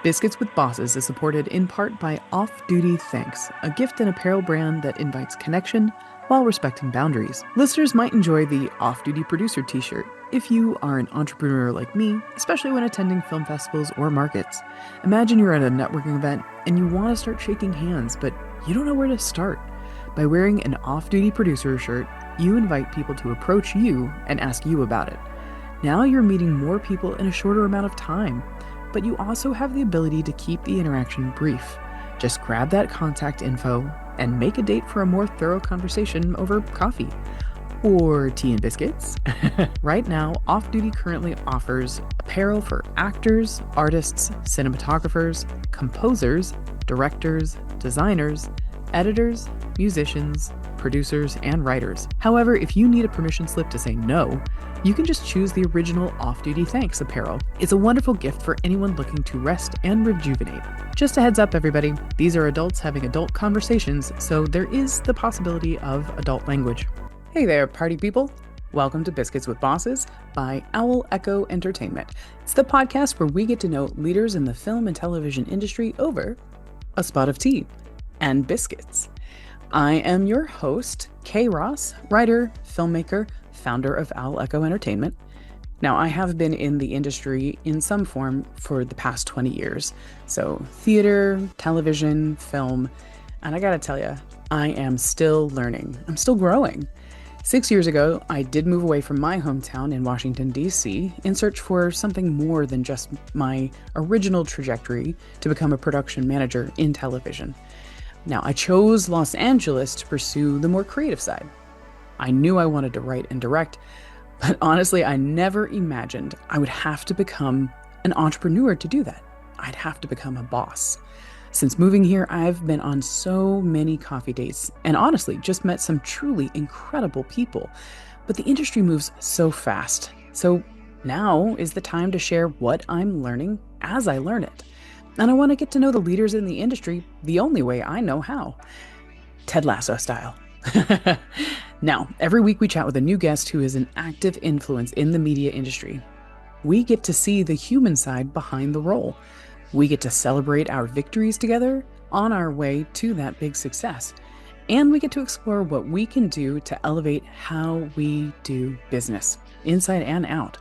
Biscuits with Bosses is supported in part by Off Duty Thanks, a gift and apparel brand that invites connection while respecting boundaries. Listeners might enjoy the Off Duty Producer t-shirt if you are an entrepreneur like me, especially when attending film festivals or markets. Imagine you're at a networking event and you want to start shaking hands, but you don't know where to start. By wearing an Off Duty Producer shirt, you invite people to approach you and ask you about it. Now you're meeting more people in a shorter amount of time, but you also have the ability to keep the interaction brief. Just grab that contact info and make a date for a more thorough conversation over coffee or tea and biscuits. Right now, Off Duty currently offers apparel for actors, artists, cinematographers, composers, directors, designers, editors, musicians, producers, and writers. However, if you need a permission slip to say no, you can just choose the original Off Duty Thanks apparel. It's a wonderful gift for anyone looking to rest and rejuvenate. Just a heads up, everybody, these are adults having adult conversations, so there is the possibility of adult language. Hey there, party people. Welcome to Biscuits with Bosses by Owl Echo Entertainment. It's the podcast where we get to know leaders in the film and television industry over a spot of tea and biscuits. I am your host, Kay Ross, writer, filmmaker, founder of Owl Echo Entertainment. Now, I have been in the industry in some form for the past 20 years. So theater, television, film, and I gotta tell you, I am still learning. I'm still growing. 6 years ago, I did move away from my hometown in Washington, D.C. in search for something more than just my original trajectory to become a production manager in television. Now, I chose Los Angeles to pursue the more creative side. I knew I wanted to write and direct, but honestly, I never imagined I would have to become an entrepreneur to do that. I'd have to become a boss. Since moving here, I've been on so many coffee dates and honestly just met some truly incredible people. But the industry moves so fast. So now is the time to share what I'm learning as I learn it. And I want to get to know the leaders in the industry the only way I know how. Ted Lasso style. Now, every week we chat with a new guest who is an active influence in the media industry. We get to see the human side behind the role. We get to celebrate our victories together on our way to that big success. And we get to explore what we can do to elevate how we do business, inside and out.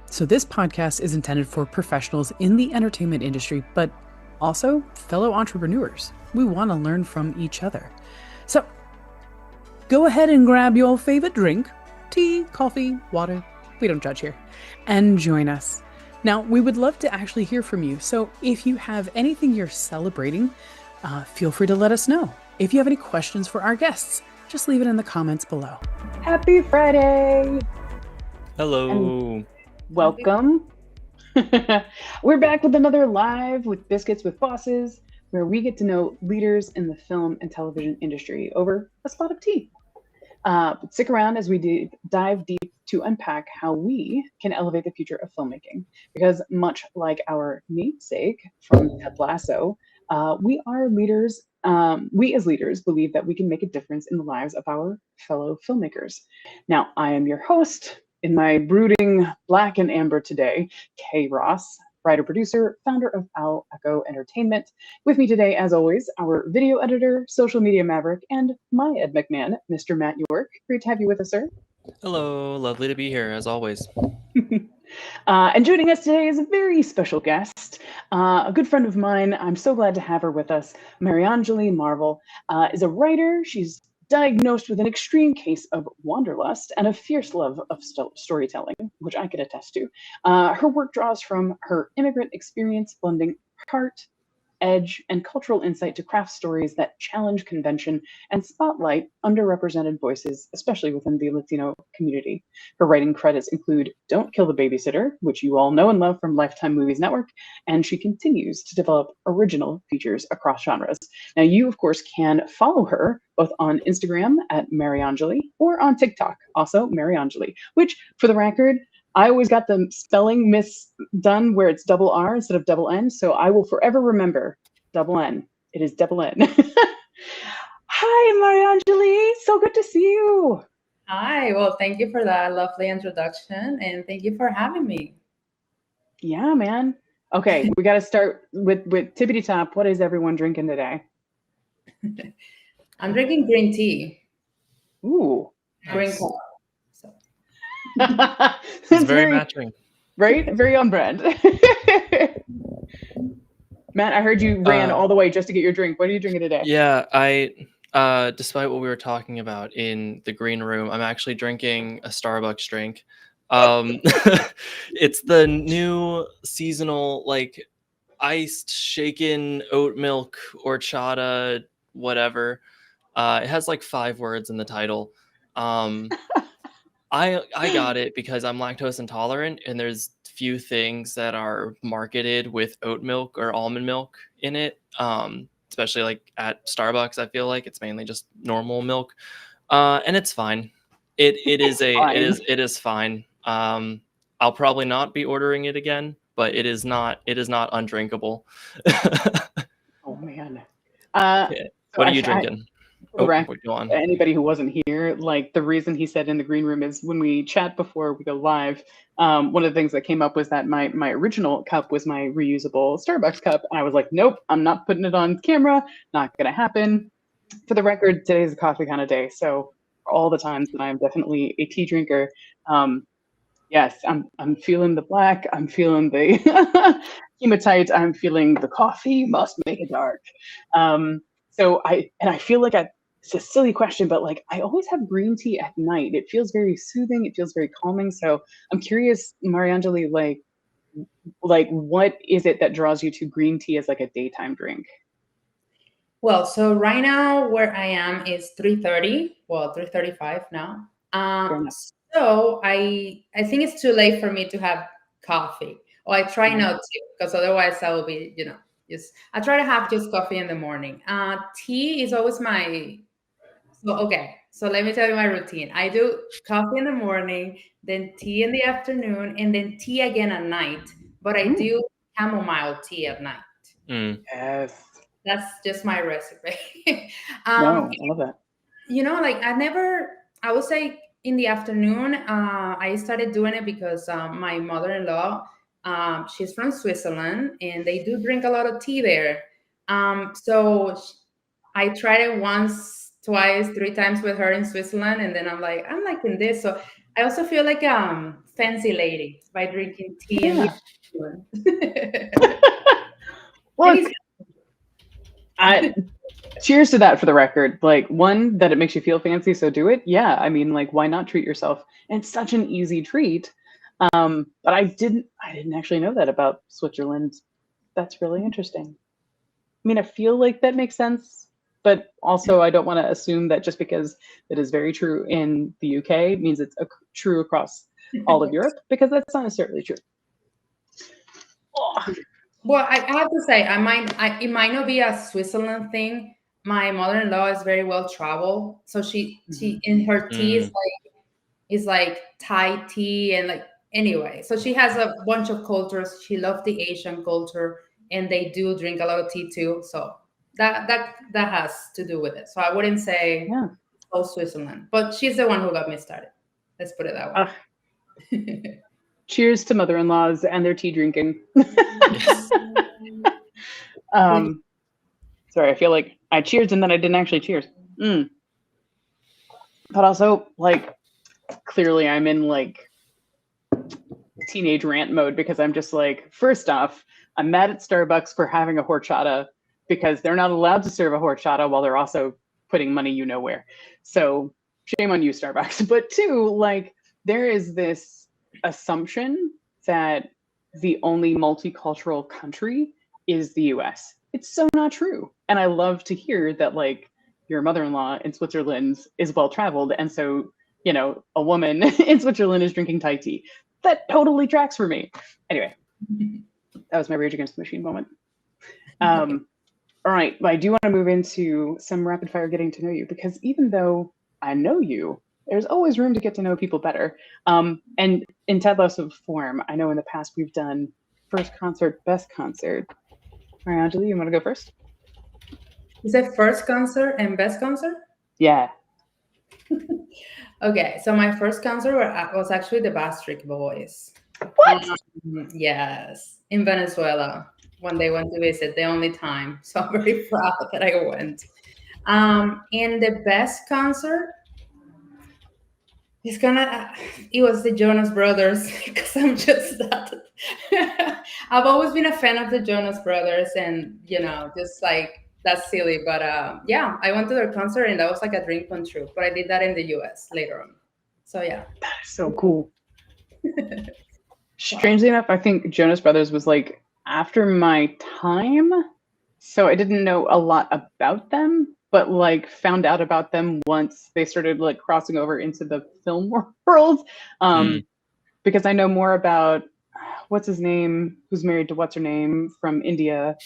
So this podcast is intended for professionals in the entertainment industry, but also fellow entrepreneurs. We want to learn from each other. So go ahead and grab your favorite drink, tea, coffee, water, we don't judge here, and join us. Now, we would love to actually hear from you. So if you have anything you're celebrating, feel free to let us know. If you have any questions for our guests, just leave it in the comments below. Happy Friday! Hello. And welcome. We're back with another live with Biscuits with Bosses, where we get to know leaders in the film and television industry over a spot of tea. But stick around as we dive deep to unpack how we can elevate the future of filmmaking. Because much like our namesake from Ted Lasso, we are leaders. We as leaders believe that we can make a difference in the lives of our fellow filmmakers. Now, I am your host in my brooding black and amber today, Kay Ross, writer, producer, founder of Owl Echo Entertainment. With me today, as always, our video editor, social media maverick, and my Ed McMahon, Mr. Matt York. Great to have you with us, sir. Hello, lovely to be here as always. And joining us today is a very special guest, a good friend of mine. I'm so glad to have her with us. Mariannjely Marval is a writer. She's diagnosed with an extreme case of wanderlust and a fierce love of storytelling, which I could attest to. Her work draws from her immigrant experience, blending heart, edge, and cultural insight to craft stories that challenge convention and spotlight underrepresented voices, especially within the Latino community. Her writing credits include Don't Kill the Babysitter, which you all know and love from Lifetime Movies Network, and she continues to develop original features across genres. Now, you, of course, can follow her both on Instagram at Mariannjely or on TikTok, also Mariannjely, which, for the record, I always got the spelling misdone where it's double R instead of double N, so I will forever remember double N. It is double N. Hi, Mariannjely. So good to see you. Hi. Well, thank you for that lovely introduction, and thank you for having me. Yeah, man. Okay, we got to start with tippity top. What is everyone drinking today? I'm drinking green tea. Ooh, Green Nice. coffee. So. It's very matching. Right? Very on brand. Matt, I heard you ran all the way just to get your drink. What are you drinking today? Yeah, despite what we were talking about in the green room, I'm actually drinking a Starbucks drink. It's the new seasonal, like, iced shaken oat milk horchata, whatever. It has like 5 words in the title. I got it because I'm lactose intolerant, and there's few things that are marketed with oat milk or almond milk in it. Especially like at Starbucks, I feel like it's mainly just normal milk, and it's fine. It is fine. I'll probably not be ordering it again, but it is not undrinkable. Oh man. What are you drinking? Go on. Anybody who wasn't here, like the reason he said in the green room is when we chat before we go live, one of the things that came up was that my original cup was my reusable Starbucks cup. And I was like, nope, I'm not putting it on camera. Not going to happen. For the record, today's a coffee kind of day. So for all the times that I'm definitely a tea drinker, yes, I'm feeling the black. I'm feeling the hematite. I'm feeling the coffee must make it dark. So I feel like it's a silly question, but like I always have green tea at night. It feels very soothing. It feels very calming. So I'm curious, Mariannjely, like what is it that draws you to green tea as like a daytime drink? Well, so right now where I am is 3:30. Well, 3:35 now. So I think it's too late for me to have coffee. Or I try not to, because otherwise I will be, I try to have just coffee in the morning. Tea is always so let me tell you my routine. I do coffee in the morning, then tea in the afternoon, and then tea again at night. But I do chamomile tea at night. Yes. That's just my recipe. No, I love that. I would say in the afternoon, I started doing it because my mother-in-law, she's from Switzerland, and they do drink a lot of tea there. So I tried it once, twice, 3 times with her in Switzerland, and then I'm liking this. So I also feel like a fancy lady by drinking tea in the afternoon. Look, cheers to that for the record. Like, one, that it makes you feel fancy, so do it. Yeah, I mean, like, why not treat yourself? And it's such an easy treat. But I didn't actually know that about Switzerland. That's really interesting. I mean, I feel like that makes sense, but also I don't want to assume that just because it is very true in the UK means it's true across all of Europe, because that's not necessarily true. Oh. Well, I have to say, it might not be a Switzerland thing. My mother-in-law is very well traveled, so she in her tea is like Thai tea and like anyway. So she has a bunch of cultures. She loves the Asian culture, and they do drink a lot of tea too. So that has to do with it. So I wouldn't say Switzerland, but she's the one who got me started. Let's put it that way. Cheers to mother-in-laws and their tea drinking. Sorry, I feel like I cheered and then I didn't actually cheers. But also, like, clearly I'm in like teenage rant mode, because I'm just like, first off, I'm mad at Starbucks for having a horchata because they're not allowed to serve a horchata while they're also putting money you know where. So shame on you, Starbucks. But two, like, there is this assumption that the only multicultural country is the US. It's so not true. And I love to hear that, like, your mother-in-law in Switzerland is well-traveled, and so, you know, a woman in Switzerland is drinking Thai tea. That totally tracks for me. Anyway, that was my Rage Against the Machine moment. All right, but I do want to move into some rapid fire getting to know you, because even though I know you, there's always room to get to know people better. And in Ted Lasso form, I know in the past we've done first concert, best concert. Mariannjely, you want to go first? You said first concert and best concert? Yeah. Okay, so my first concert was actually the Backstreet Boys. Yes, in Venezuela when they went to visit, the only time. So I'm very proud that I went. And the best concert it's gonna. It was the Jonas Brothers because I'm just that. I've always been a fan of the Jonas Brothers, and just like that's silly, but yeah, I went to their concert and that was like a dream come true. But I did that in the U.S. later on, so yeah. That is so cool. Strangely enough, I think Jonas Brothers was like after my time, so I didn't know a lot about them, but like found out about them once they started like crossing over into the film world. Because I know more about what's his name, who's married to what's her name from India,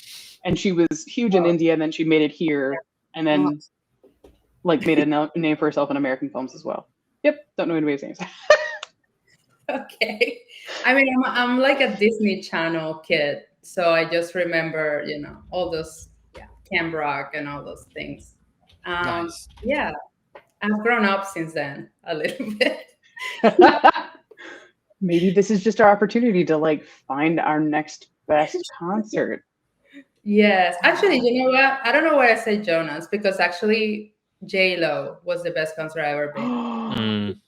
and she was huge in India, and then she made it here, and then like made a name for herself in American films as well. Yep, don't know anybody's names. Okay, I mean I'm like a Disney Channel kid, so I just remember all those Camp Rock and all those things. Nice. Yeah, I've grown up since then a little bit. Maybe this is just our opportunity to like find our next best concert. Yes, actually, you know what? I don't know why I said Jonas because actually JLo was the best concert I ever been.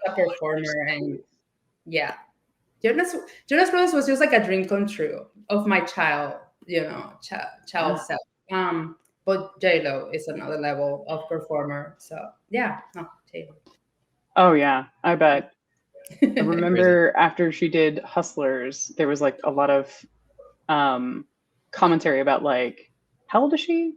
A performer, and yeah, Jonas Brothers was just like a dream come true of my child self. But JLo is another level of performer. So yeah, no, JLo. Oh yeah, I bet. I remember after she did Hustlers, there was like a lot of commentary about like, how old is she?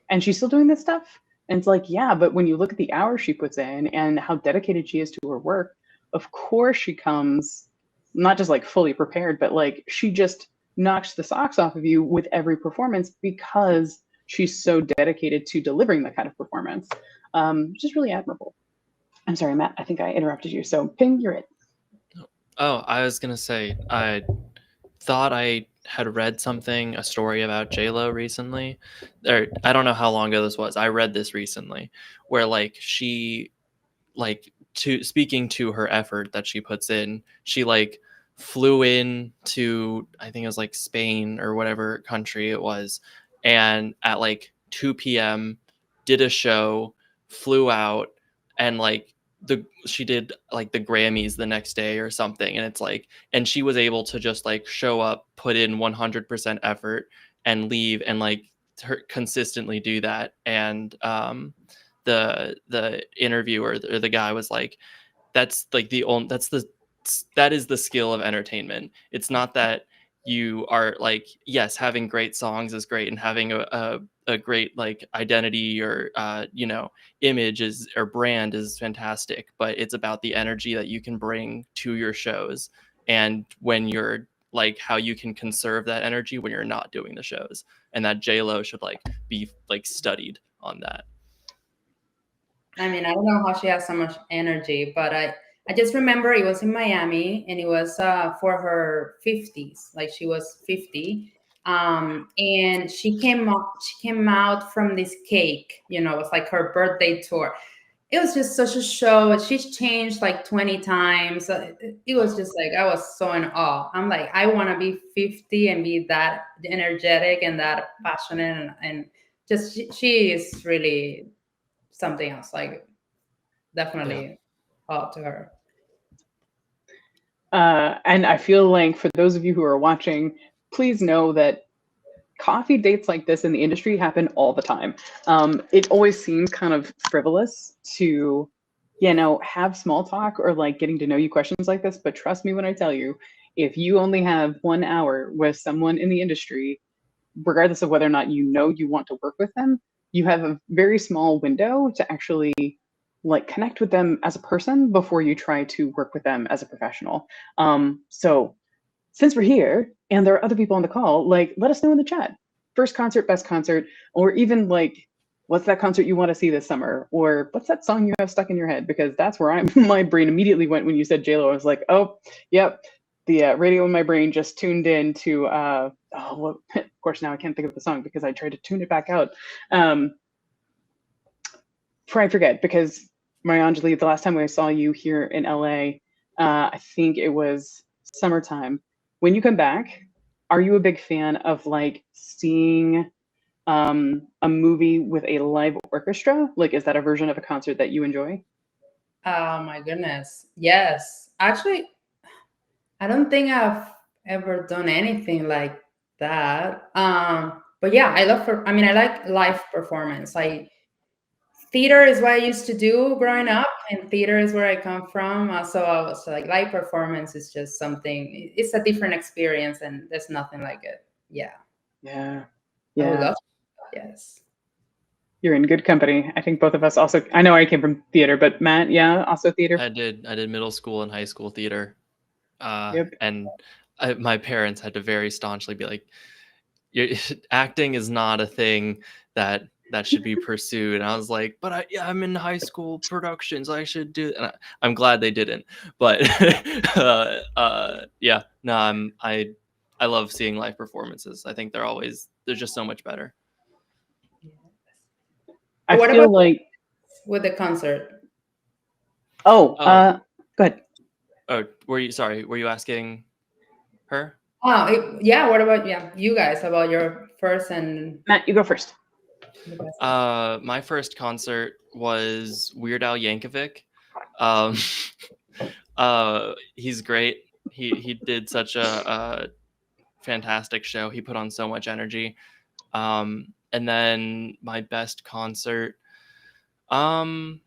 And she's still doing this stuff? And it's like, yeah, but when you look at the hours she puts in and how dedicated she is to her work, of course she comes not just like fully prepared, but like she just knocks the socks off of you with every performance because she's so dedicated to delivering that kind of performance. Which is really admirable. I'm sorry, Matt, I think I interrupted you. So Ping, you're it. Oh, I was going to say, I thought I had read a story about JLo recently. Or I don't know how long ago this was. I read this recently where like she, like speaking to her effort that she puts in, she like flew in to, I think it was like Spain or whatever country it was. And at like 2 p.m. did a show, flew out, and like she did like the Grammys the next day or something, and it's like, and she was able to just like show up, put in 100% effort, and leave, and like consistently do that. And the interviewer or the guy was like, that's like that is the skill of entertainment. It's not that you are like, yes, having great songs is great, and having a great like identity or image is or brand is fantastic, but it's about the energy that you can bring to your shows, and when you're like how you can conserve that energy when you're not doing the shows, and that JLo should like be like studied on that. I mean, I don't know how she has so much energy, but I just remember it was in Miami and it was for her 50s, like she was 50. And she came out from this cake, it was like her birthday tour. It was just such a show. She's changed like 20 times. It was just like, I was so in awe. I'm like, I want to be 50 and be that energetic and that passionate. And just, she is really something else. Like, definitely up to her. And I feel like for those of you who are watching, please know that coffee dates like this in the industry happen all the time. It always seems kind of frivolous to, have small talk or like getting to know you questions like this. But trust me when I tell you, if you only have 1 hour with someone in the industry, regardless of whether or not you want to work with them, you have a very small window to actually like connect with them as a person before you try to work with them as a professional. So since we're here and there are other people on the call, like let us know in the chat. First concert, best concert, or even like, what's that concert you want to see this summer? Or what's that song you have stuck in your head? Because that's where my brain immediately went when you said JLo. I was like, oh, yep. The radio in my brain just tuned in to, of course, now I can't think of the song because I tried to tune it back out. Before I forget, because Mariannjely, the last time I saw you here in LA, I think it was summertime, when you come back, are you a big fan of like seeing a movie with a live orchestra? Like, is that a version of a concert that you enjoy? Oh my goodness. Yes. Actually, I don't think I've ever done anything like that. But yeah, I mean, I like live performance. Theater is what I used to do growing up, and theater is where I come from. So like live performance is just something, it's a different experience, and there's nothing like it. Yeah. Yeah. I would Yeah. love yes. You're in good company. I think both of us also, I know I came from theater, but Matt, yeah, also theater. I did middle school and high school theater. Yep. And my parents had to very staunchly be like, acting is not a thing that should be pursued. And I was like, but I'm in high school productions, I should do. And I'm glad they didn't. But yeah, no, I love seeing live performances. I think they're just so much better. I What feel about like, with the concert? go ahead. Oh, were you asking her? Oh, yeah. What about you guys about your first and Matt, you go first. the best? My first concert was Weird Al Yankovic. Um, he's great. He did such a fantastic show. He put on so much energy. And then my best concert, I'm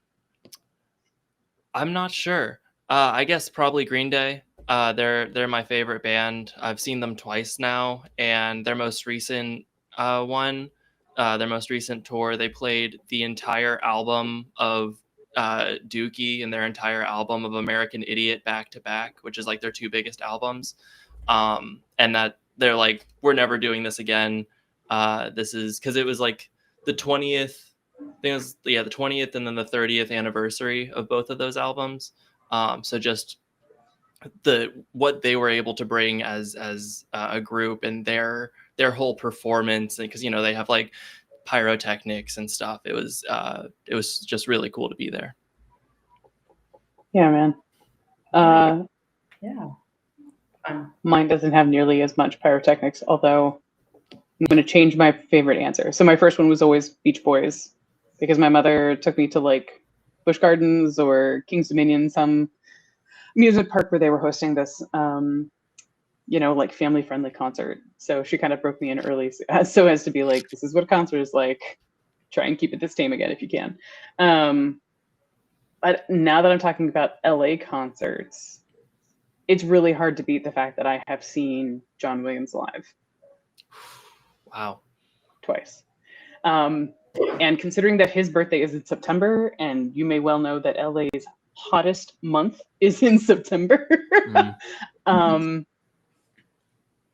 not sure. I guess probably Green Day. They're my favorite band. I've seen them twice now, and their most recent their most recent tour, they played the entire album of Dookie and their entire album of American Idiot back to back, which is like their two biggest albums. And that they're like, we're never doing this again. This is because it was like the 20th. I think it was the 20th and then the 30th anniversary of both of those albums. So just what they were able to bring as a group and their whole performance, because they have like pyrotechnics and stuff. It was just really cool to be there. Yeah, man. Yeah. Mine doesn't have nearly as much pyrotechnics, although I'm going to change my favorite answer. So my first one was always Beach Boys, because my mother took me to like Busch Gardens or King's Dominion, some amusement park where they were hosting this, like family-friendly concert. So she kind of broke me in early so as to be like, this is what a concert is like. Try and keep it this tame again if you can. But now that I'm talking about LA concerts, it's really hard to beat the fact that I have seen John Williams live. Wow. Twice. And considering that his birthday is in September, and you may well know that LA's hottest month is in September.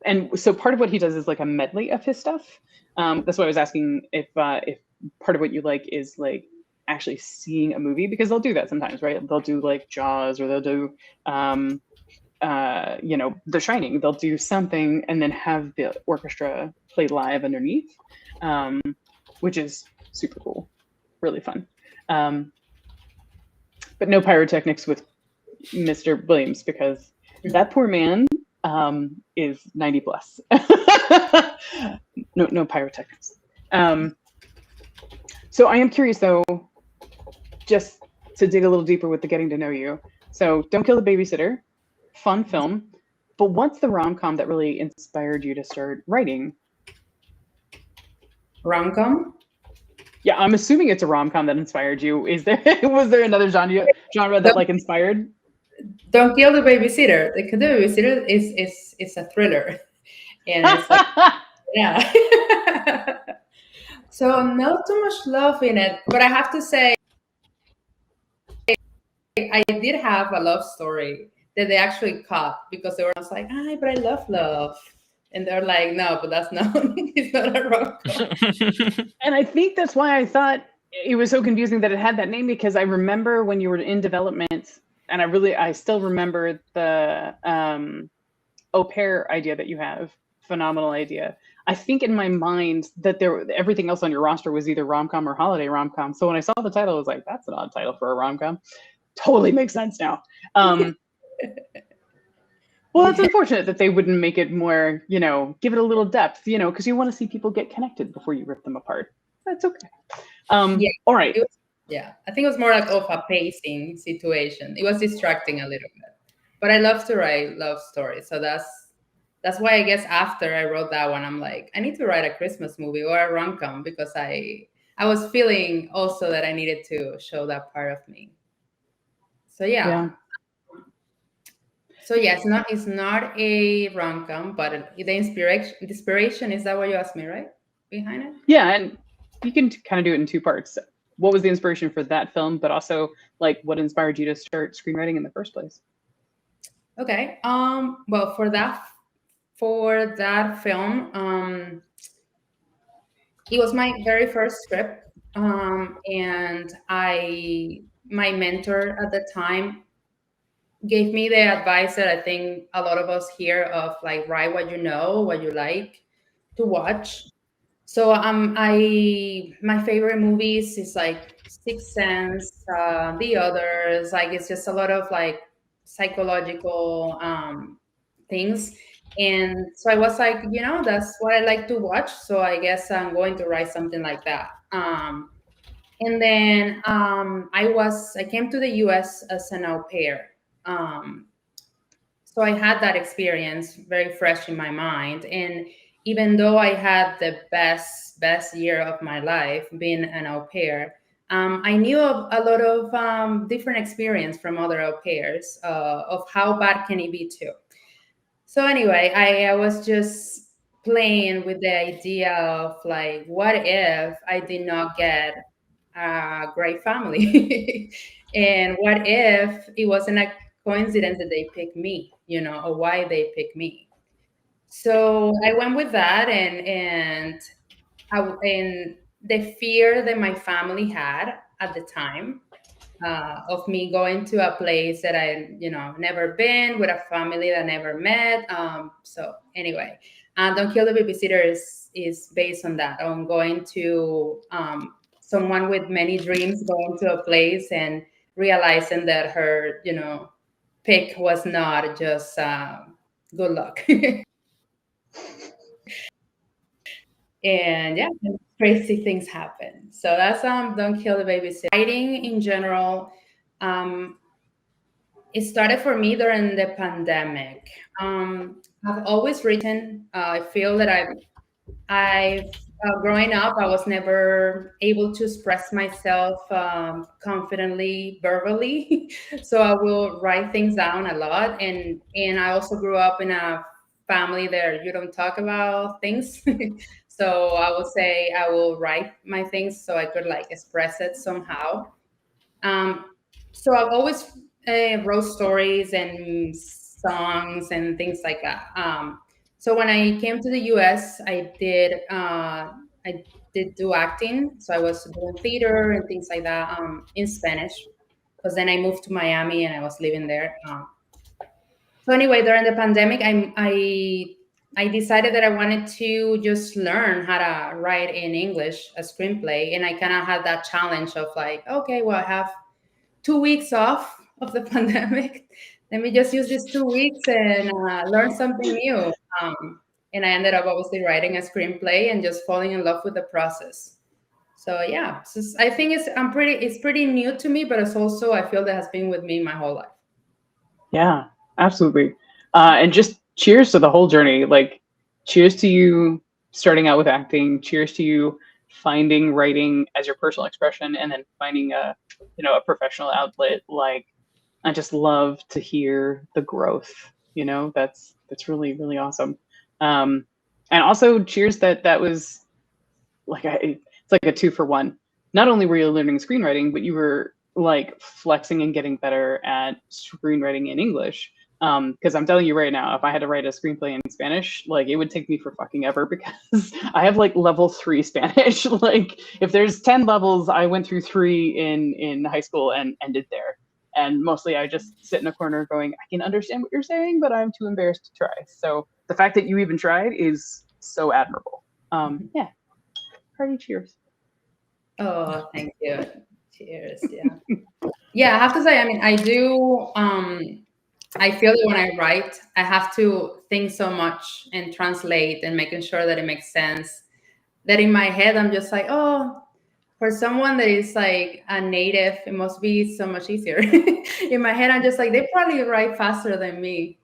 And so part of what he does is like a medley of his stuff. That's why I was asking if part of what you like is like actually seeing a movie, because they'll do that sometimes, right? They'll do like Jaws, or they'll do The Shining. They'll do something and then have the orchestra play live underneath, which is super cool, really fun. But no pyrotechnics with Mr. Williams, because that poor man is 90 plus. No pyrotechnics. So I am curious though, just to dig a little deeper with the getting to know you. So Don't Kill the Babysitter, fun film, but what's the rom-com that really inspired you to start writing? Rom-com? Yeah, I'm assuming it's a rom-com that inspired you. Was there another genre that like inspired? Don't Kill the Babysitter. The Kill the Babysitter is a thriller, and it's like, yeah. So not too much love in it, but I have to say, I did have a love story that they actually caught, because they were just like, but I love love. And they're like, no, but that's not, it's not a rom-com. And I think that's why I thought it was so confusing that it had that name, because I remember when you were in development, and I still remember the au pair idea that you have. Phenomenal idea. I think in my mind that everything else on your roster was either rom-com or holiday rom-com. So when I saw the title, I was like, that's an odd title for a rom-com. Totally makes sense now. Well, it's unfortunate that they wouldn't make it more, give it a little depth, because you want to see people get connected before you rip them apart. That's okay. Yeah, all right. I think it was more like of a pacing situation. It was distracting a little bit, but I love to write love stories, so that's why I guess after I wrote that one, I'm like, I need to write a Christmas movie or a rom-com because I was feeling also that I needed to show that part of me. So yeah. So yeah, it's not a rom-com, but the inspiration is that what you asked me, right? Behind it? Yeah, and you can kind of do it in two parts. What was the inspiration for that film, but also like what inspired you to start screenwriting in the first place? Okay. Well, for that film, it was my very first script, and my mentor at the time gave me the advice that I think a lot of us hear of, like, write what you know, what you like to watch. So my favorite movies is like Sixth Sense, The Others. Like, it's just a lot of like psychological things. And so I was like, that's what I like to watch. So I guess I'm going to write something like that. And then I came to the US as an au pair. Um, so I had that experience very fresh in my mind. And even though I had the best year of my life being an au pair, I knew of a lot of different experience from other au pairs of how bad can it be too. So anyway, I was just playing with the idea of, like, what if I did not get a great family? And what if it wasn't a coincidence that they picked me, or why they picked me? So I went with that, and the fear that my family had at the time, of me going to a place that I, never been, with a family that I never met. So anyway, Don't Kill the Babysitter is based on that, on going to someone with many dreams, going to a place and realizing that her, pick was not just good luck. And yeah, crazy things happen. So that's Don't Kill the Babysitter. Writing in general, um, it started for me during the pandemic. I've always written. I feel that I've growing up, I was never able to express myself confidently, verbally. So I will write things down a lot, and I also grew up in a family that you don't talk about things. So I will say I will write my things so I could, like, express it somehow. Um, so I've always wrote stories and songs and things like that. So when I came to the US, I did do acting. So I was doing theater and things like that in Spanish. Because then I moved to Miami and I was living there. So anyway, during the pandemic, I decided that I wanted to just learn how to write in English a screenplay, and I kind of had that challenge of, like, okay, well, I have 2 weeks off of the pandemic. Let me just use these 2 weeks and learn something new. And I ended up obviously writing a screenplay and just falling in love with the process. So yeah, I think it's pretty new to me, but it's also, I feel, that has been with me my whole life. Yeah, absolutely. And just cheers to the whole journey. Like, cheers to you starting out with acting. Cheers to you finding writing as your personal expression, and then finding a professional outlet. Like, I just love to hear the growth. That's really, really awesome. And also cheers that was like it's like a 2-for-1. Not only were you learning screenwriting, but you were like flexing and getting better at screenwriting in English. Because I'm telling you right now, if I had to write a screenplay in Spanish, like, it would take me for fucking ever, because I have like level 3 Spanish. Like, if there's 10 levels, I went through 3 in high school and ended there. And mostly I just sit in a corner going, I can understand what you're saying, but I'm too embarrassed to try. So the fact that you even tried is so admirable. Yeah. Party cheers. Oh, thank you. Cheers. Yeah. Yeah, I have to say, I mean, I do I feel that when I write, I have to think so much and translate and making sure that it makes sense. That in my head, I'm just like, oh, for someone that is like a native, it must be so much easier. In my head, I'm just like, they probably write faster than me.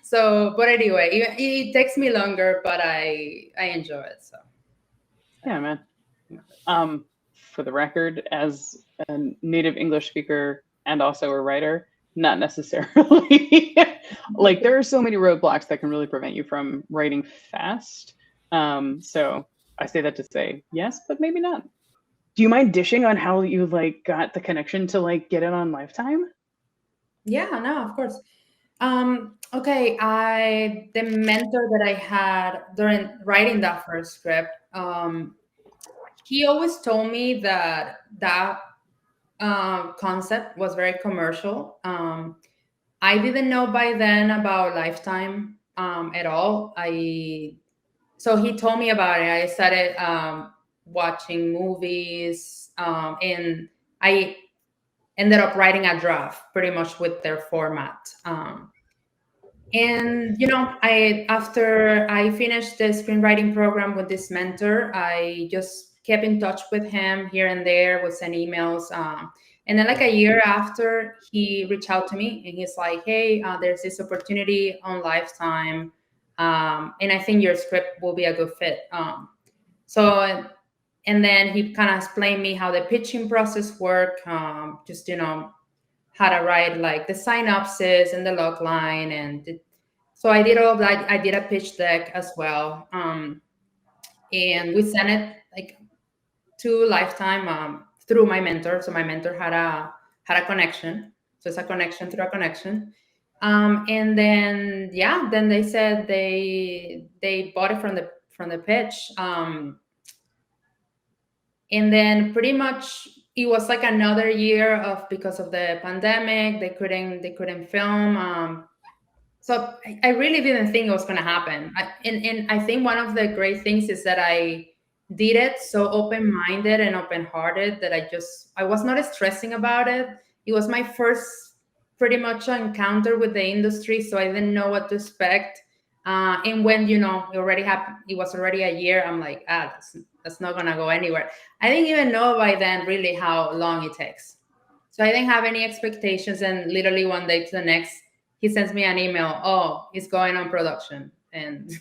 So, but anyway, it takes me longer, but I enjoy it. So, yeah, man. For the record, as a native English speaker and also a writer, not necessarily. Like, there are so many roadblocks that can really prevent you from writing fast. So I say that to say yes, but maybe not. Do you mind dishing on how you like got the connection to like get it on Lifetime? yeah, no, of course. Okay, the mentor that I had during writing that first script, he always told me that concept was very commercial. I didn't know by then about Lifetime at all. So he told me about it. I started watching movies, and I ended up writing a draft pretty much with their format. And I after I finished the screenwriting program with this mentor, I just kept in touch with him here and there, would send emails. And then like a year after, he reached out to me and he's like, hey, there's this opportunity on Lifetime, and I think your script will be a good fit. So and then he kind of explained me how the pitching process worked, just how to write like the synopsis and the log line, so I did all of that. I did a pitch deck as well, and we sent it like to Lifetime through my mentor. So my mentor had a connection, so it's a connection through a connection. And then then they said they bought it from the pitch. And then pretty much it was like another year of, because of the pandemic, they couldn't film. So I really didn't think it was going to happen. And I think one of the great things is that I did it so open-minded and open-hearted that I was not stressing about it. It was my first pretty much encounter with the industry, so I didn't know what to expect. And when it already happened, it was already a year. I'm like, that's not gonna go anywhere. I didn't even know by then really how long it takes. So I didn't have any expectations, and literally one day to the next, he sends me an email. Oh, it's going on production, and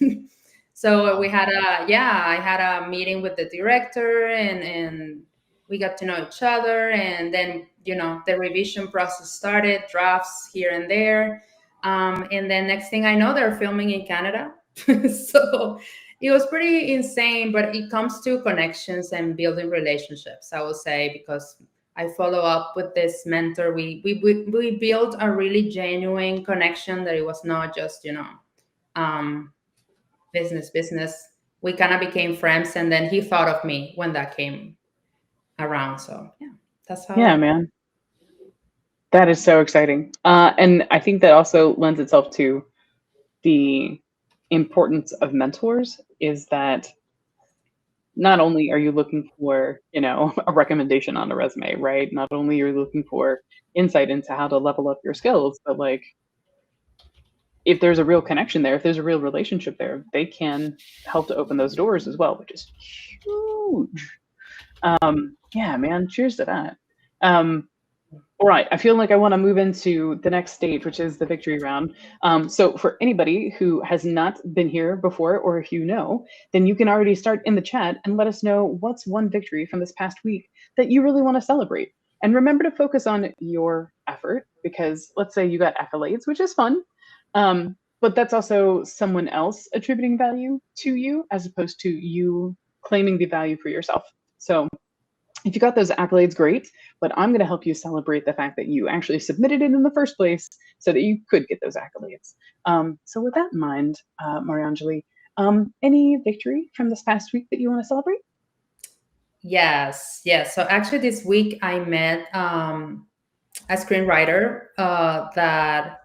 so we had I had a meeting with the director, and we got to know each other, and then the revision process started, drafts here and there, and then next thing I know, they're filming in Canada. So it was pretty insane, but it comes to connections and building relationships, I will say, because I follow up with this mentor. We built a really genuine connection, that it was not just business. We kind of became friends, and then he thought of me when that came around. So yeah, that's how. Yeah, man. That is so exciting. And I think that also lends itself to the importance of mentors, is that not only are you looking for, a recommendation on a resume, right? Not only are you looking for insight into how to level up your skills, but like, if there's a real connection there, if there's a real relationship there, they can help to open those doors as well, which is huge. Yeah, man, cheers to that. All right, I feel like I want to move into the next stage, which is the victory round. So for anybody who has not been here before, or if then you can already start in the chat and let us know what's one victory from this past week that you really want to celebrate. And remember to focus on your effort, because let's say you got accolades, which is fun, but that's also someone else attributing value to you as opposed to you claiming the value for yourself. So if you got those accolades, great, but I'm going to help you celebrate the fact that you actually submitted it in the first place so that you could get those accolades. So with that in mind, Mariannjely, any victory from this past week that you want to celebrate? Yes. So actually this week I met a screenwriter that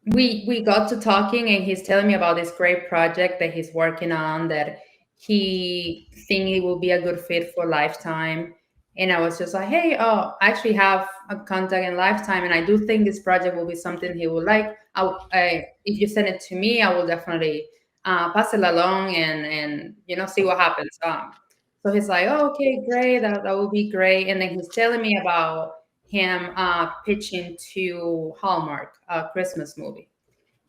we got to talking, and he's telling me about this great project that he's working on, that he think it will be a good fit for Lifetime. And I was just like, hey, I actually have a contact in Lifetime, and I do think this project will be something he would like. If you send it to me, I will definitely pass it along and see what happens. So he's like, oh, okay, great, that will be great. And then he's telling me about him pitching to Hallmark, a Christmas movie.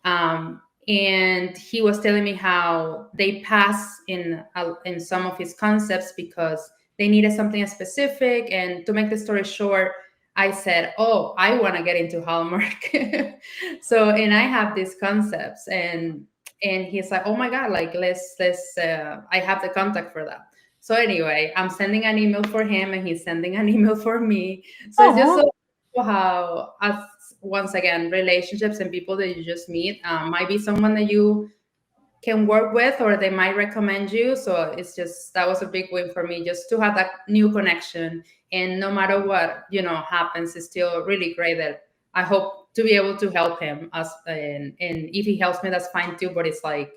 And he was telling me how they pass in some of his concepts because they needed something specific. And to make the story short, I said, oh, I want to get into Hallmark. So, and I have these concepts, and he's like, oh my God, like let's I have the contact for that. So anyway, I'm sending an email for him and he's sending an email for me. So it's just so how us, once again, relationships and people that you just meet might be someone that you can work with, or they might recommend you. So it's just, that was a big win for me, just to have that new connection. And no matter what happens, it's still really great that I hope to be able to help him as and if he helps me, that's fine too. But it's like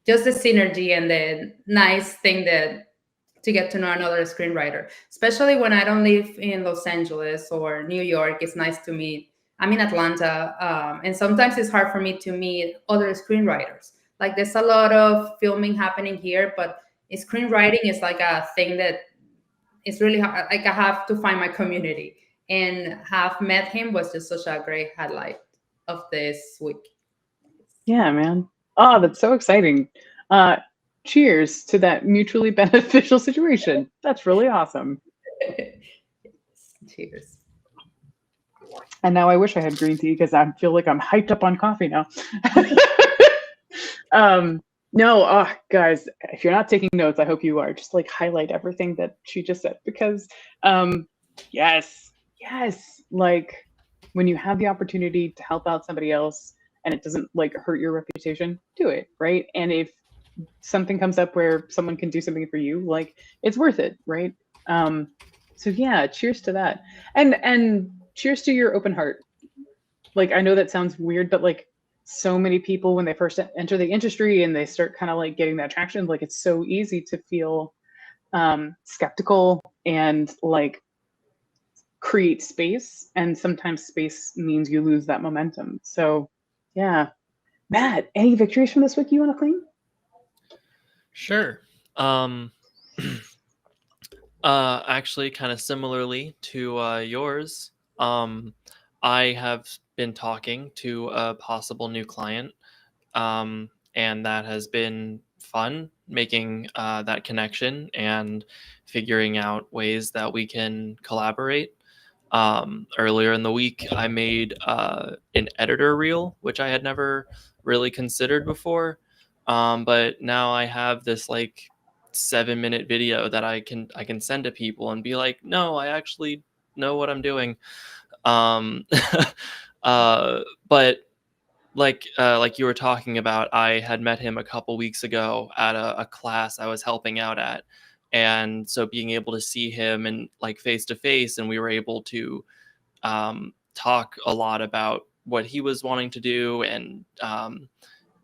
just the synergy and the nice thing that to get to know another screenwriter, especially when I don't live in Los Angeles or New York. It's nice to meet. I'm in Atlanta, and sometimes it's hard for me to meet other screenwriters. Like there's a lot of filming happening here, but screenwriting is like a thing that is really hard. Like I have to find my community, and have met him was just such a great highlight of this week. Yeah, man. Oh, that's so exciting. Cheers to that mutually beneficial situation. That's really awesome. Cheers. And now I wish I had green tea because I feel like I'm hyped up on coffee now. No, guys, if you're not taking notes, I hope you are. Just like highlight everything that she just said, because yes, like when you have the opportunity to help out somebody else and it doesn't like hurt your reputation, do it, right? And if something comes up where someone can do something for you, like it's worth it, right? So yeah, cheers to that. And cheers to your open heart. Like, I know that sounds weird, but like so many people, when they first enter the industry and they start kind of like getting that traction, like it's so easy to feel skeptical and like create space. And sometimes space means you lose that momentum. So yeah. Matt, any victories from this week you want to claim? Sure. Actually, kind of similarly to yours, I have been talking to a possible new client, and that has been fun, making that connection and figuring out ways that we can collaborate. Earlier in the week, I made an editor reel, which I had never really considered before, but now I have this like 7-minute video that I can send to people and be like, no, I actually know what I'm doing. But like you were talking about, I had met him a couple weeks ago at a class I was helping out at. And so being able to see him and like face to face, and we were able to talk a lot about what he was wanting to do. And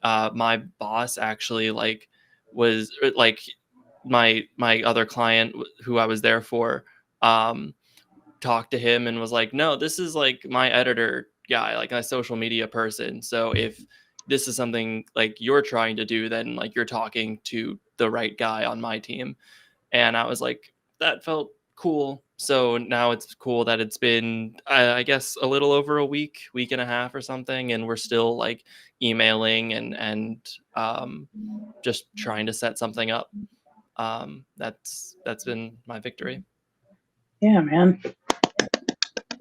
my boss actually like was like my other client who I was there for, talked to him and was like, no, this is like my editor guy, like a social media person. So if this is something like you're trying to do, then like you're talking to the right guy on my team. And I was like, that felt cool. So now it's cool that it's been, I guess, a little over a week and a half or something, and we're still like emailing and just trying to set something up. That's been my victory. Yeah, man.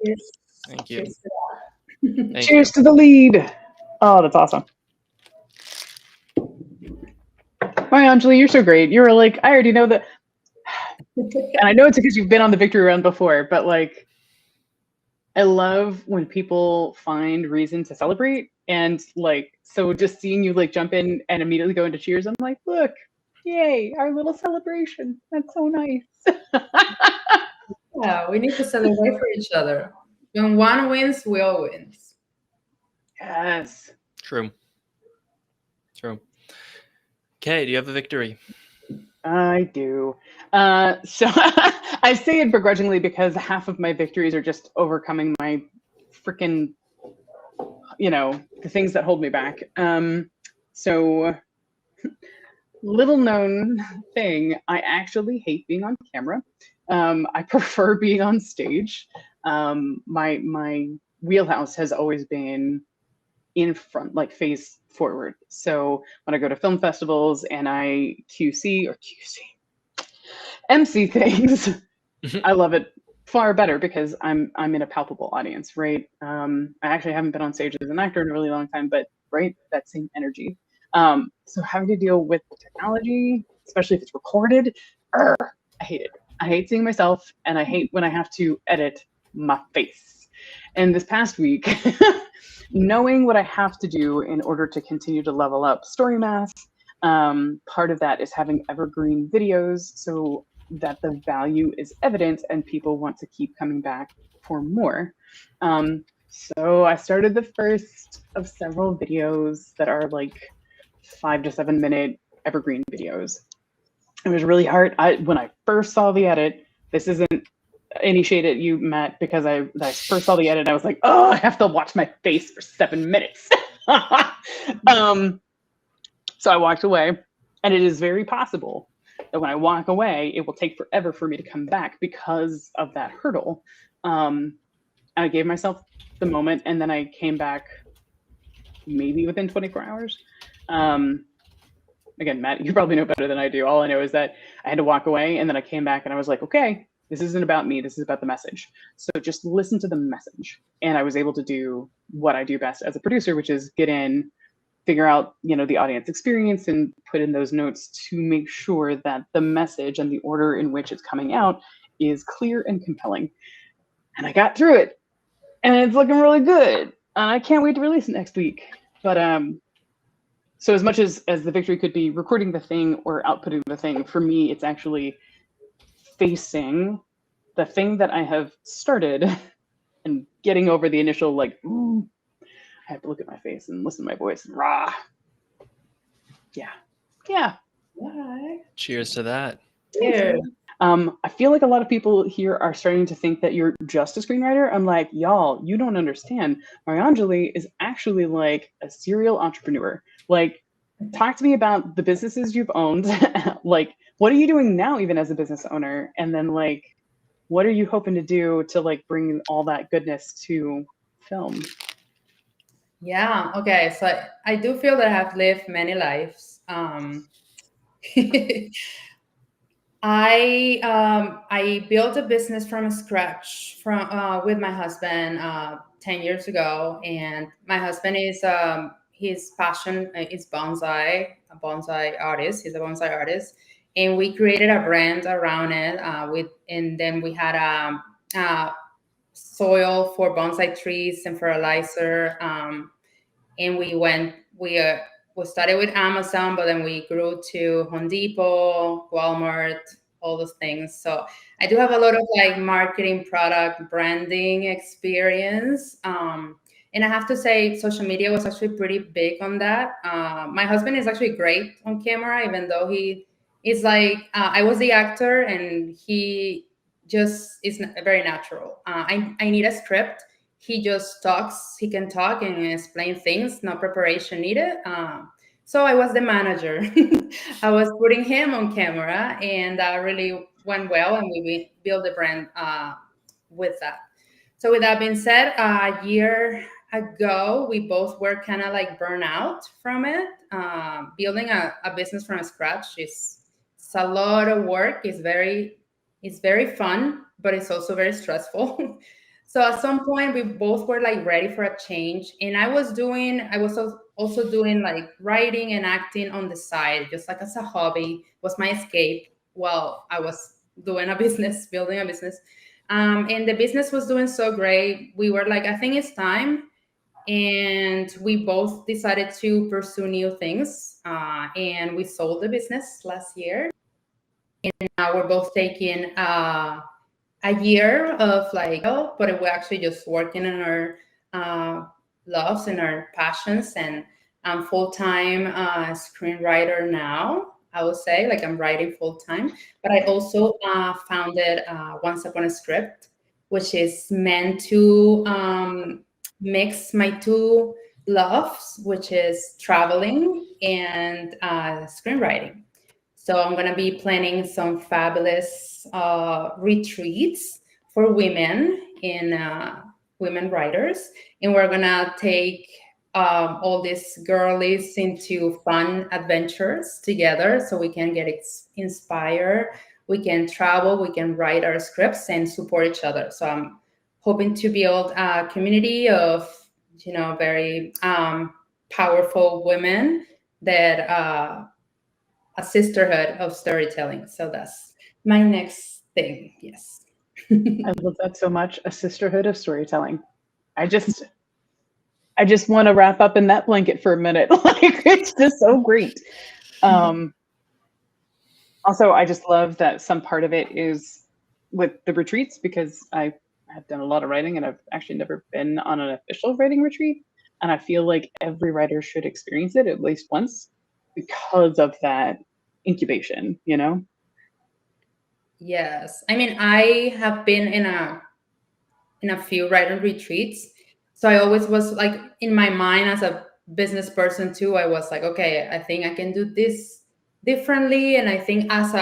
Cheers. Thank you. Cheers to the lead. Oh, that's awesome. Mariannjely, you're so great. You were like, I already know that. And I know it's because you've been on the victory round before, but like, I love when people find reason to celebrate. And like, so just seeing you like jump in and immediately go into cheers, I'm like, look, yay, our little celebration. That's so nice. Yeah, we need to celebrate for each other. When one wins, we all win. Yes. True. Okay, do you have a victory? I do. So I say it begrudgingly because half of my victories are just overcoming my freaking, the things that hold me back. So little known thing, I actually hate being on camera. I prefer being on stage. My wheelhouse has always been in front, like face forward. So when I go to film festivals and I MC things, I love it far better because I'm in a palpable audience, right? I actually haven't been on stage as an actor in a really long time, but right, that same energy. So having to deal with technology, especially if it's recorded, I hate it. I hate seeing myself, and I hate when I have to edit my face. And this past week, knowing what I have to do in order to continue to level up story math, part of that is having evergreen videos so that the value is evident and people want to keep coming back for more. So I started the first of several videos that are like 5 to 7 minute evergreen videos. It was really hard. When I first saw the edit, this isn't any shade at you, Matt, because I first saw the edit, I was like, oh, I have to watch my face for 7 minutes. So I walked away, and it is very possible that when I walk away, it will take forever for me to come back because of that hurdle. I gave myself the moment, and then I came back maybe within 24 hours. Again, Matt, you probably know better than I do. All I know is that I had to walk away, and then I came back and I was like, okay, this isn't about me. This is about the message. So just listen to the message. And I was able to do what I do best as a producer, which is get in, figure out, the audience experience and put in those notes to make sure that the message and the order in which it's coming out is clear and compelling. And I got through it, and it's looking really good. And I can't wait to release it next week. But so as much as the victory could be recording the thing or outputting the thing, for me, it's actually facing the thing that I have started and getting over the initial, like, ooh, I have to look at my face and listen to my voice and rah. Yeah. Cheers to that. Cheers. I feel like a lot of people here are starting to think that you're just a screenwriter. I'm like, y'all, you don't understand. Mariannjely is actually like a serial entrepreneur. Like, talk to me about the businesses you've owned. Like, what are you doing now, even as a business owner? And then, like, what are you hoping to do to like bring all that goodness to film? Yeah. Okay. So I do feel that I have lived many lives. I built a business from scratch with my husband 10 years ago, and my husband is his passion is bonsai, a bonsai artist. He's a bonsai artist, and we created a brand around it. And then we had soil for bonsai trees and fertilizer. And we started with Amazon, but then we grew to Home Depot, Walmart, all those things. So I do have a lot of like marketing, product branding experience. And I have to say, social media was actually pretty big on that. My husband is actually great on camera, even though he is like, I was the actor and he just is very natural. I need a script. He just talks. He can talk and explain things, no preparation needed. So I was the manager. I was putting him on camera, and that really went well, and we built the brand with that. So with that being said, a year ago, we both were kind of like burnt out from it. Building a business from scratch is it's a lot of work. It's very fun, but it's also very stressful. So at some point, we both were like ready for a change, and I was also doing like writing and acting on the side, just like as a hobby, was my escape while I was doing a business, building a business. And the business was doing so great. We were like, I think it's time, and we both decided to pursue new things. And we sold the business last year, and now we're both taking a year of like, but we're actually just working on our loves and our passions. And I'm full-time screenwriter now. I would say, like I'm writing full time. But I also founded Once Upon a Script, which is meant to mix my two loves, which is traveling and screenwriting. So I'm going to be planning some fabulous retreats for women in women writers, and we're going to take all these girlies into fun adventures together, so we can get inspired, we can travel, we can write our scripts and support each other. So I'm hoping to build a community of very powerful women that a sisterhood of storytelling. So that's my next thing. Yes. I love that so much. A sisterhood of storytelling. I just want to wrap up in that blanket for a minute. Like, it's just so great. Also, I just love that some part of it is with the retreats, because I have done a lot of writing and I've actually never been on an official writing retreat. And I feel like every writer should experience it at least once because of that incubation, you know? Yes. I mean, I have been in a few writing retreats. So I always was like, in my mind as a business person too, I was like, okay, I think I can do this differently. And I think as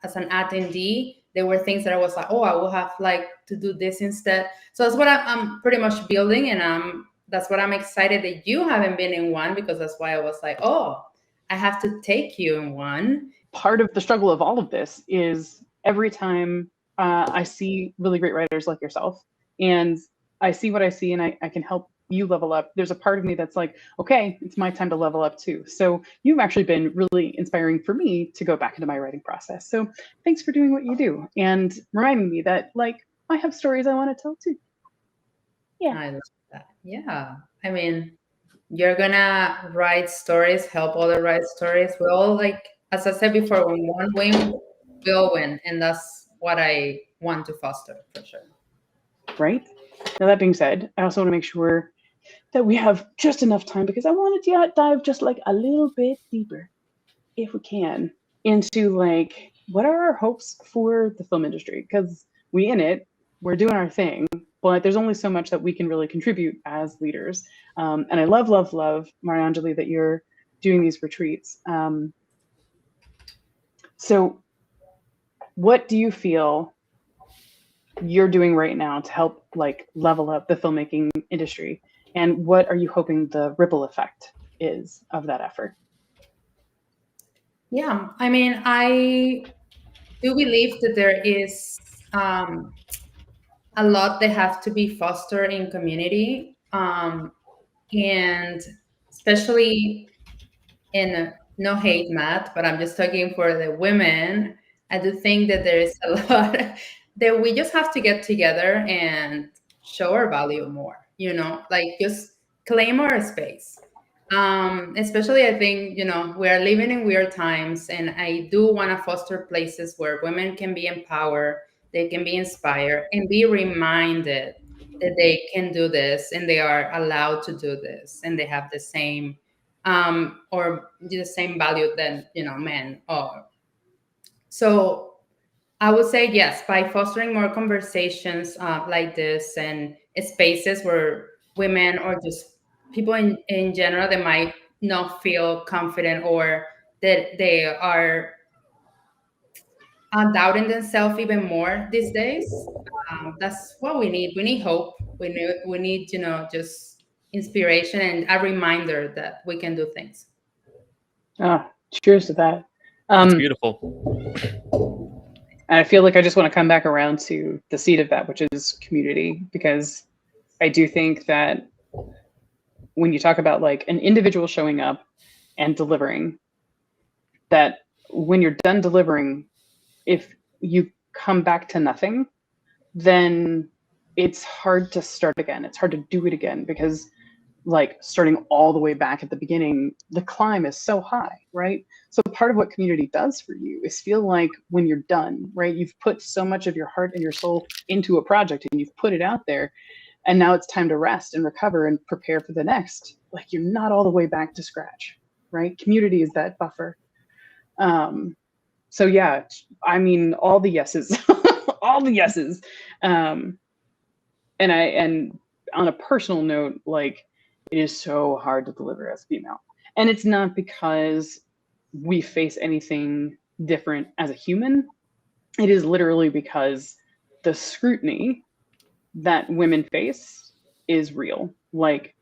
as an attendee, there were things that I was like, oh, I will have like to do this instead. So that's what I'm pretty much building, and that's what I'm excited that you haven't been in one, because that's why I was like, oh, I have to take you in one. Part of the struggle of all of this is every time I see really great writers like yourself, and I see what I see, and I can help you level up, there's a part of me that's like, okay, it's my time to level up too. So you've actually been really inspiring for me to go back into my writing process. So thanks for doing what you do and reminding me that, like, I have stories I want to tell too. Yeah. I love that. Yeah. I mean, you're gonna write stories, help other write stories. We all, like, as I said before, when one win, we all win. And that's what I want to foster for sure. Right. Now, that being said, I also want to make sure that we have just enough time, because I wanted to dive just like a little bit deeper, if we can, into like, what are our hopes for the film industry? Because we in it, we're doing our thing, but there's only so much that we can really contribute as leaders. And I love, Mariannjely, that you're doing these retreats. So what do you feel you're doing right now to help like level up the filmmaking industry? And what are you hoping the ripple effect is of that effort? Yeah. I mean, I do believe that there is a lot that have to be fostered in community. And especially in no hate, Matt, but I'm just talking for the women. I do think that there is a lot that we just have to get together and show our value more, like just claim our space. Especially, I think, we are living in weird times, and I do want to foster places where women can be empowered, they can be inspired, and be reminded that they can do this and they are allowed to do this and they have the same or the same value than men are. So I would say yes, by fostering more conversations like this, and spaces where women or just people in general that might not feel confident, or that they are doubting themselves even more these days. That's what we need. We need hope. We need just inspiration and a reminder that we can do things. Cheers to that. That's beautiful. And I feel like I just want to come back around to the seed of that, which is community, because I do think that when you talk about like an individual showing up and delivering, that when you're done delivering, if you come back to nothing, then it's hard to start again. It's hard to do it again, because like starting all the way back at the beginning, the climb is so high, right? So part of what community does for you is feel like when you're done, right, you've put so much of your heart and your soul into a project and you've put it out there, and now it's time to rest and recover and prepare for the next. Like, you're not all the way back to scratch, right? Community is that buffer. So yeah, I mean, all the yeses, all the yeses. And on a personal note, like, it is so hard to deliver as a female. And it's not because we face anything different as a human. It is literally because the scrutiny that women face is real. Like,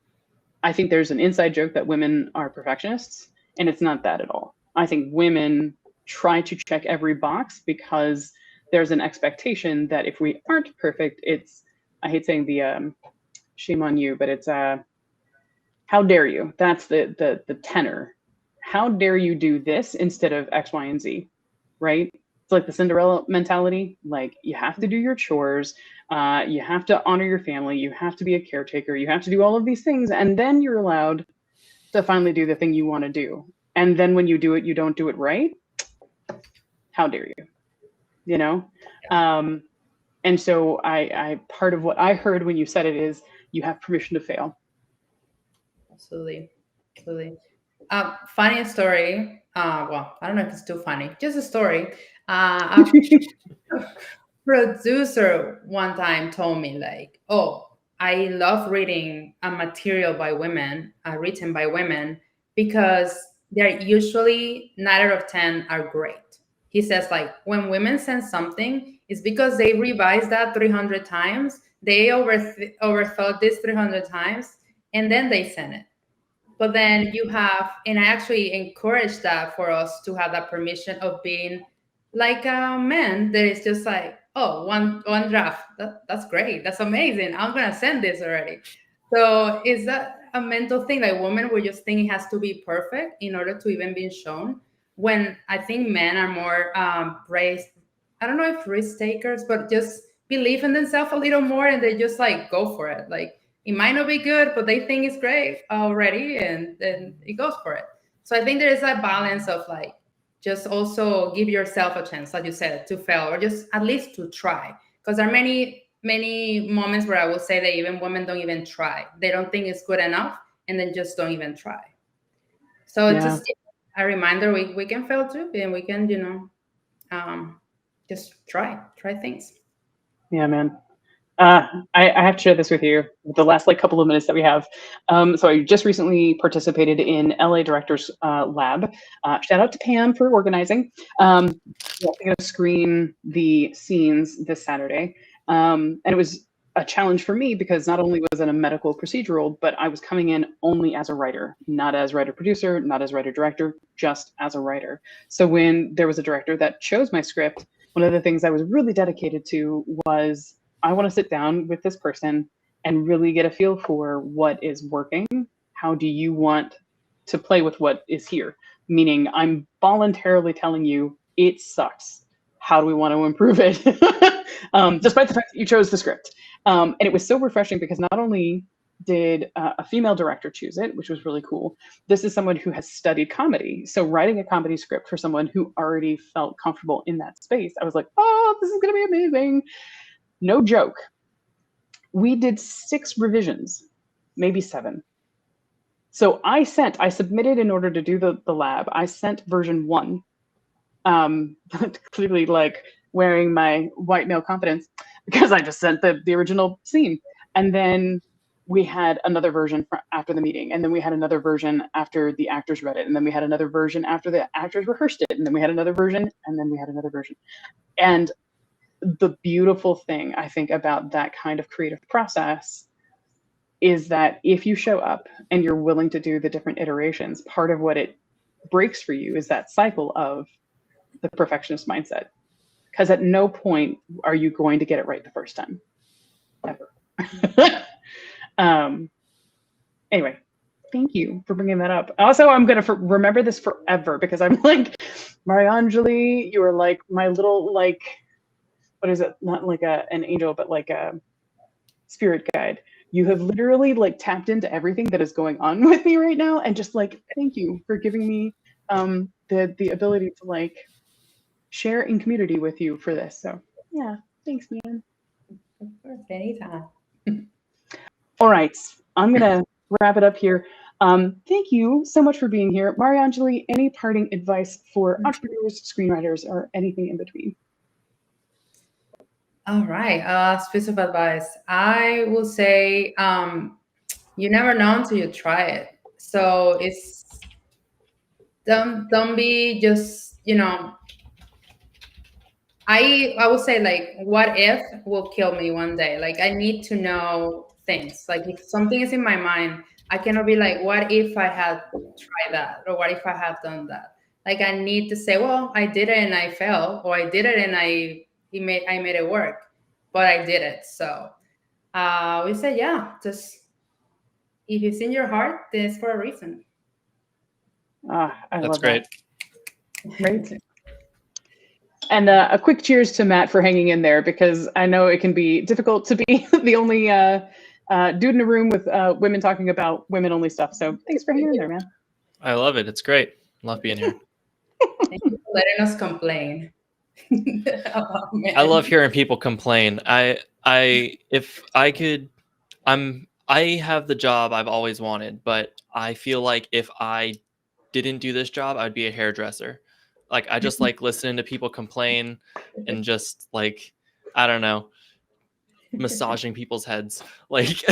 I think there's an inside joke that women are perfectionists, and it's not that at all. I think women try to check every box because there's an expectation that if we aren't perfect, it's, I hate saying the shame on you, but it's how dare you? That's the tenor. How dare you do this instead of X, Y, and Z, right? It's like the Cinderella mentality. Like, you have to do your chores, you have to honor your family, you have to be a caretaker, you have to do all of these things, and then you're allowed to finally do the thing you want to do. And then when you do it, you don't do it right. How dare you? You know? And so I part of what I heard when you said it is you have permission to fail. Absolutely. Absolutely. Funny story. Well, I don't know if it's too funny. Just a story. A producer one time told me, like, oh, I love reading a material by women, written by women, because they're usually 9 out of 10 are great. He says, like, when women send something, it's because they revised that 300 times. They overthought this 300 times, and then they send it. But then you have, and I actually encourage that for us to have that permission of being like a man that is just like, oh, one draft. That's great. That's amazing. I'm gonna send this already. So is that a mental thing? Like, women will just think it has to be perfect in order to even be shown. When I think men are more brave. I don't know if risk takers, but just believe in themselves a little more, and they just like go for it. Like, it might not be good, but they think it's great already, and then it goes for it. So I think there is a balance of, like, just also give yourself a chance, like you said, to fail, or just at least to try. Because there are many moments where I will say that even women don't even try. They don't think it's good enough, and then just don't even try. So it's just a reminder, we can fail too, and we can, just try things. Yeah, man. I have to share this with you, the last couple of minutes that we have. So I just recently participated in LA Directors Lab. Shout out to Pam for organizing. We're going to screen the scenes this Saturday. And it was a challenge for me because not only was it a medical procedural, but I was coming in only as a writer, not as writer-producer, not as writer-director, just as a writer. So when there was a director that chose my script, one of the things I was really dedicated to was, I want to sit down with this person and really get a feel for what is working. How do you want to play with what is here? Meaning, I'm voluntarily telling you it sucks. How do we want to improve it? Despite the fact that you chose the script. And it was so refreshing because not only did a female director choose it, which was really cool. This is someone who has studied comedy. So writing a comedy script for someone who already felt comfortable in that space, I was like, oh, this is going to be amazing. No joke. We did 6 revisions, maybe 7. So I submitted in order to do the lab. I sent version 1, clearly like wearing my white male confidence because I just sent the original scene. And then we had another version after the meeting. And then we had another version after the actors read it. And then we had another version after the actors rehearsed it. And then we had another version. And then we had another version. And the beautiful thing, I think, about that kind of creative process is that if you show up and you're willing to do the different iterations, part of what it breaks for you is that cycle of the perfectionist mindset. Because at no point are you going to get it right the first time, ever. Anyway, thank you for bringing that up. Also, I'm going to remember this forever because I'm like, Mariannjely, you are like my little, like, what is it? Not like an angel, but like a spirit guide. You have literally like tapped into everything that is going on with me right now. And just like, thank you for giving me the ability to like share in community with you for this. So yeah, thanks, man. Anytime. All right, I'm going to wrap it up here. Thank you so much for being here. Mariannjely, any parting advice for entrepreneurs, screenwriters, or anything in between? All right. Piece of advice. I will say, you never know until you try it. So it's don't be just, I would say, like, what if will kill me one day. Like, I need to know things. Like, if something is in my mind, I cannot be like, what if I had tried that, or what if I have done that? Like, I need to say, well, I did it and I failed, or I did it and I made it work, but I did it. So we say, yeah, just if it's in your heart, then it's for a reason. I That's love great. that. Great. And a quick cheers to Matt for hanging in there, because I know it can be difficult to be the only dude in a room with women talking about women-only stuff. So thanks for hanging in there, man. I love it. It's great. Love being here. Thank you for letting us complain. Oh, man. I love hearing people complain. If I could, I have the job I've always wanted, but I feel like if I didn't do this job, I'd be a hairdresser. Like, I just like listening to people complain and just, like, I don't know, massaging people's heads. Like,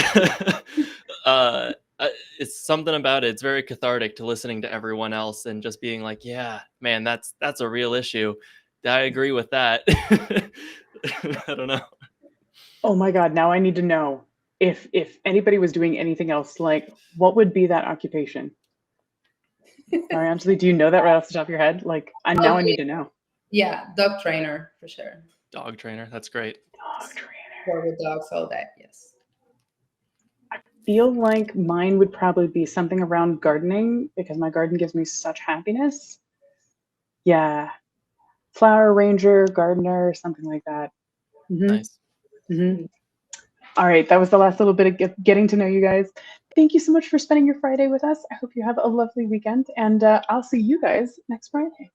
it's something about it. It's very cathartic to listening to everyone else and just being like, yeah, man, that's a real issue. I agree with that. I don't know. Oh my God, now I need to know if anybody was doing anything else, like, what would be that occupation? Mariannjely, do you know that right off the top of your head? Like, I need to know. Yeah, dog trainer for sure. Dog trainer. That's great. Dog trainer. Work with dogs all day. Yes. I feel like mine would probably be something around gardening, because my garden gives me such happiness. Yeah. Flower arranger, gardener, something like that. Mm-hmm. Nice. Mm-hmm. All right, that was the last little bit of getting to know you guys. Thank you so much for spending your Friday with us. I hope you have a lovely weekend, and I'll see you guys next Friday.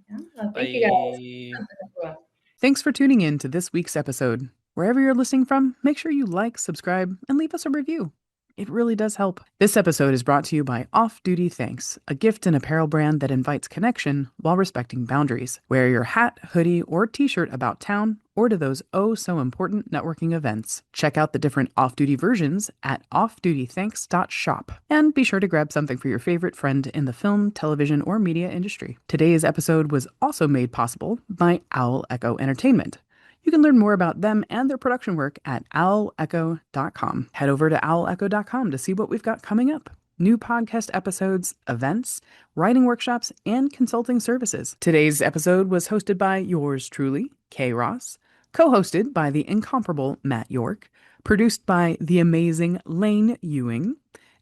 Yeah, thank you guys. Thanks for tuning in to this week's episode. Wherever you're listening from, make sure you like, subscribe, and leave us a review. It really does help. This episode is brought to you by Off Duty Thanks, a gift and apparel brand that invites connection while respecting boundaries. Wear your hat, hoodie, or t-shirt about town, or to those oh-so-important networking events. Check out the different off-duty versions at offdutythanks.shop. And be sure to grab something for your favorite friend in the film, television, or media industry. Today's episode was also made possible by Owl Echo Entertainment. You can learn more about them and their production work at owlecho.com. Head over to owlecho.com to see what we've got coming up. New podcast episodes, events, writing workshops, and consulting services. Today's episode was hosted by yours truly, Kay Ross, co-hosted by the incomparable Matt York, produced by the amazing Lane Ewing,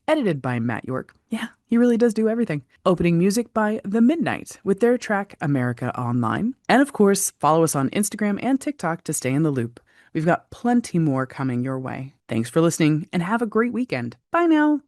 edited by Matt York. Yeah, he really does do everything. Opening music by The Midnight with their track America Online. And of course, follow us on Instagram and TikTok to stay in the loop. We've got plenty more coming your way. Thanks for listening and have a great weekend. Bye now.